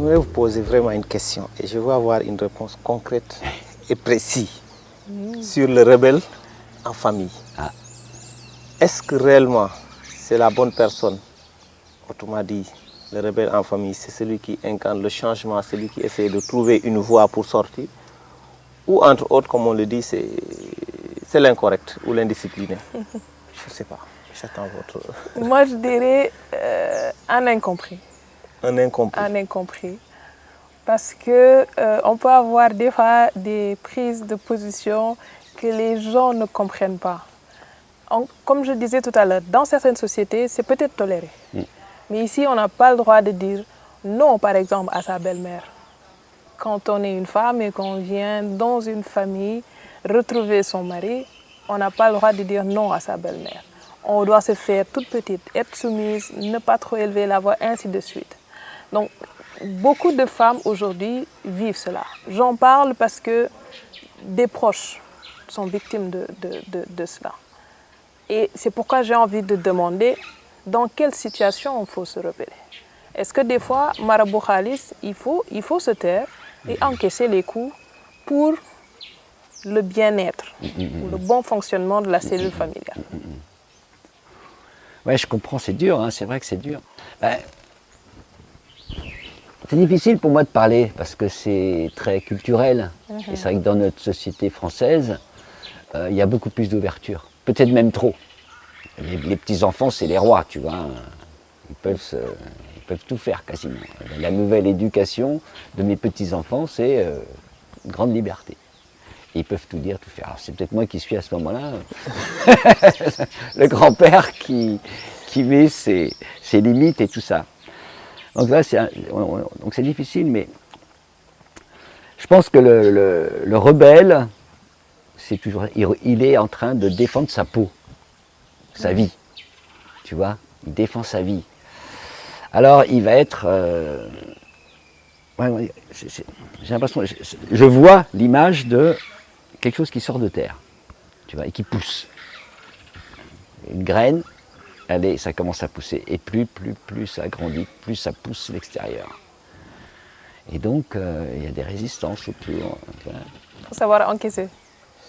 J'aimerais vous poser vraiment une question et je veux avoir une réponse concrète et précise sur le rebelle en famille. Ah. Est-ce que réellement c'est la bonne personne? Autrement dit, le rebelle en famille, c'est celui qui incarne le changement, celui qui essaie de trouver une voie pour sortir. Ou entre autres, comme on le dit, c'est l'incorrect ou l'indiscipliné. Je ne sais pas, j'attends votre... Moi, je dirais un incompris. Un incompris. Un incompris. Parce que on peut avoir des fois des prises de position que les gens ne comprennent pas. Comme je disais tout à l'heure, dans certaines sociétés, c'est peut-être toléré. Mais ici, on n'a pas le droit de dire non, par exemple, à sa belle-mère. Quand on est une femme et qu'on vient dans une famille retrouver son mari, on n'a pas le droit de dire non à sa belle-mère. On doit se faire toute petite, être soumise, ne pas trop élever la voix, ainsi de suite. Donc, beaucoup de femmes aujourd'hui vivent cela. J'en parle parce que des proches sont victimes de cela. Et c'est pourquoi j'ai envie de demander dans quelle situation il faut se rebeller. Est-ce que des fois, Marabout Khalis, il faut se taire et encaisser les coups pour le bien-être, pour le bon fonctionnement de la cellule familiale? Ouais, je comprends, c'est dur, hein, c'est vrai que c'est dur. C'est difficile pour moi de parler parce que c'est très culturel. Et c'est vrai que dans notre société française, il y a beaucoup plus d'ouverture, peut-être même trop. Les petits-enfants, c'est les rois, tu vois. Ils peuvent tout faire quasiment. La nouvelle éducation de mes petits-enfants, c'est une grande liberté. Et ils peuvent tout dire, tout faire. Alors c'est peut-être moi qui suis à ce moment-là le grand-père qui met ses limites et tout ça. Donc là, c'est difficile, mais je pense que le rebelle, c'est toujours, il est en train de défendre sa peau, sa vie, tu vois, il défend sa vie. Alors il va être, j'ai l'impression, je vois l'image de quelque chose qui sort de terre, tu vois, et qui pousse. Une graine, ça commence à pousser, et plus ça grandit, plus ça pousse l'extérieur. Et donc, il y a des résistances autour. Il faut savoir encaisser.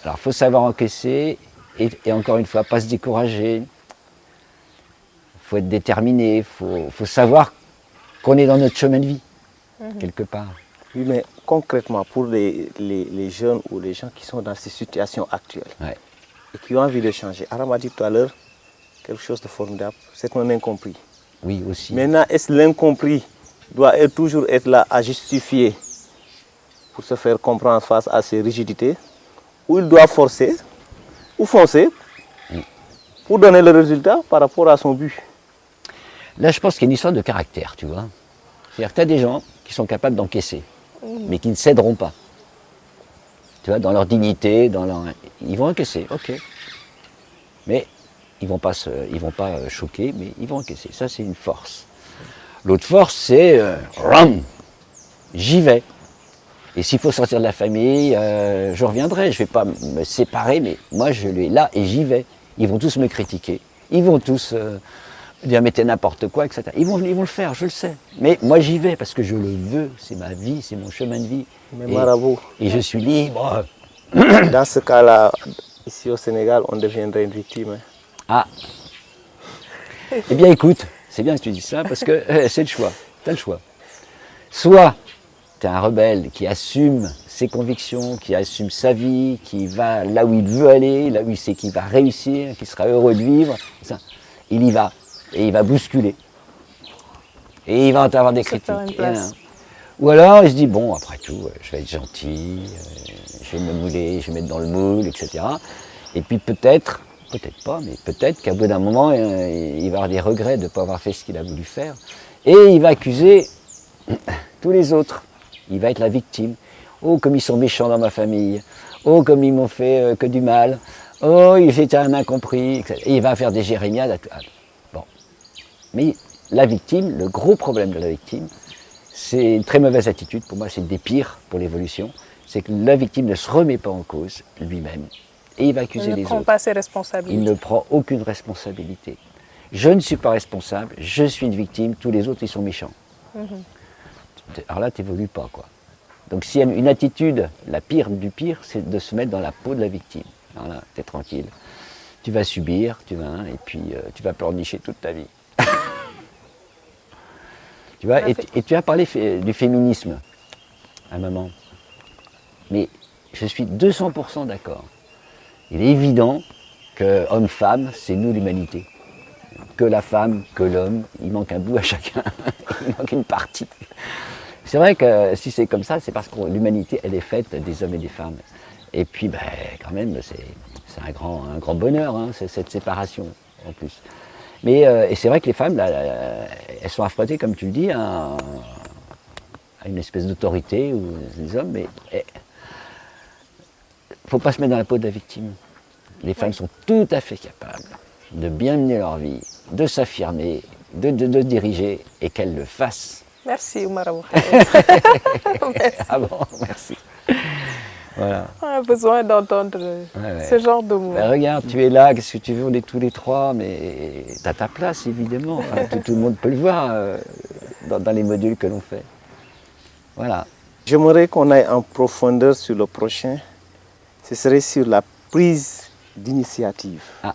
Alors, il faut savoir encaisser, et encore une fois, pas se décourager. Il faut être déterminé, il faut savoir qu'on est dans notre chemin de vie, quelque part. Oui, mais concrètement, pour les jeunes ou les gens qui sont dans ces situations actuelles, et qui ont envie de changer, Aram a dit tout à l'heure, quelque chose de formidable, c'est un incompris. Oui, aussi. Maintenant, est-ce l'incompris doit toujours être là à justifier pour se faire comprendre face à ces rigidités, ou il doit forcer ou foncer pour donner le résultat par rapport à son but? Là, je pense qu'il y a une histoire de caractère, tu vois. C'est-à-dire que tu as des gens qui sont capables d'encaisser, mais qui ne céderont pas. Tu vois, dans leur dignité, ils vont encaisser, ok. Mais ils ne vont pas choquer, mais ils vont encaisser. Ça, c'est une force. L'autre force, c'est j'y vais. Et s'il faut sortir de la famille, je reviendrai. Je ne vais pas me séparer, mais moi, je suis là et j'y vais. Ils vont tous me critiquer. Ils vont tous dire mais t'es n'importe quoi, etc. Ils vont le faire, je le sais. Mais moi, j'y vais parce que je le veux. C'est ma vie, c'est mon chemin de vie. Mais Marabout. Et je suis libre. Dans ce cas-là, ici au Sénégal, on deviendrait une victime. Hein. Ah. Eh bien, écoute, c'est bien que tu dis ça parce que c'est le choix. Tu as le choix. Soit tu es un rebelle qui assume ses convictions, qui assume sa vie, qui va là où il veut aller, là où il sait qu'il va réussir, qu'il sera heureux de vivre. Ça, il y va. Et il va bousculer. Et il va avoir des critiques. Ou alors il se dit, bon, après tout, je vais être gentil, je vais me mouler, je vais me mettre dans le moule, etc. Et puis peut-être pas, mais peut-être qu'à bout d'un moment, il va avoir des regrets de ne pas avoir fait ce qu'il a voulu faire. Et il va accuser tous les autres. Il va être la victime. Oh, comme ils sont méchants dans ma famille. Oh, comme ils m'ont fait que du mal. Oh, j'étais un incompris, etc. Et il va faire des jérémiades. Bon. Mais la victime, le gros problème de la victime, c'est une très mauvaise attitude. Pour moi, c'est des pires pour l'évolution. C'est que la victime ne se remet pas en cause lui-même. Et il va accuser les autres. Il ne prend pas ses responsabilités. Il ne prend aucune responsabilité. Je ne suis pas responsable, je suis une victime, tous les autres, ils sont méchants. alors là, tu n'évolues pas, quoi. Donc s'il y a une attitude, la pire du pire, c'est de se mettre dans la peau de la victime. Alors là, tu es tranquille. Tu vas subir, et puis tu vas pleurnicher toute ta vie. Tu vois, et tu as parlé du féminisme à un moment. Mais je suis 200% d'accord. Il est évident que homme-femme, c'est nous l'humanité. Que la femme, que l'homme, il manque un bout à chacun, il manque une partie. C'est vrai que si c'est comme ça, c'est parce que l'humanité, elle est faite des hommes et des femmes. Et puis, ben, quand même, c'est un grand bonheur, hein, cette séparation, en plus. Mais et c'est vrai que les femmes, là, elles sont affrontées, comme tu le dis, à une espèce d'autorité, ou les hommes, mais il ne faut pas se mettre dans la peau de la victime. Les femmes sont tout à fait capables de bien mener leur vie, de s'affirmer, de diriger, et qu'elles le fassent. Merci Oumar Abou. Merci. Ah bon, merci. Voilà. On a besoin d'entendre ce genre de mots. Ben regarde, tu es là, qu'est-ce que tu veux, on est tous les trois, mais tu as ta place évidemment. Enfin, tout le monde peut le voir dans les modules que l'on fait. Voilà. J'aimerais qu'on aille en profondeur sur le prochain. Ce serait sur la prise d'initiative. Ah.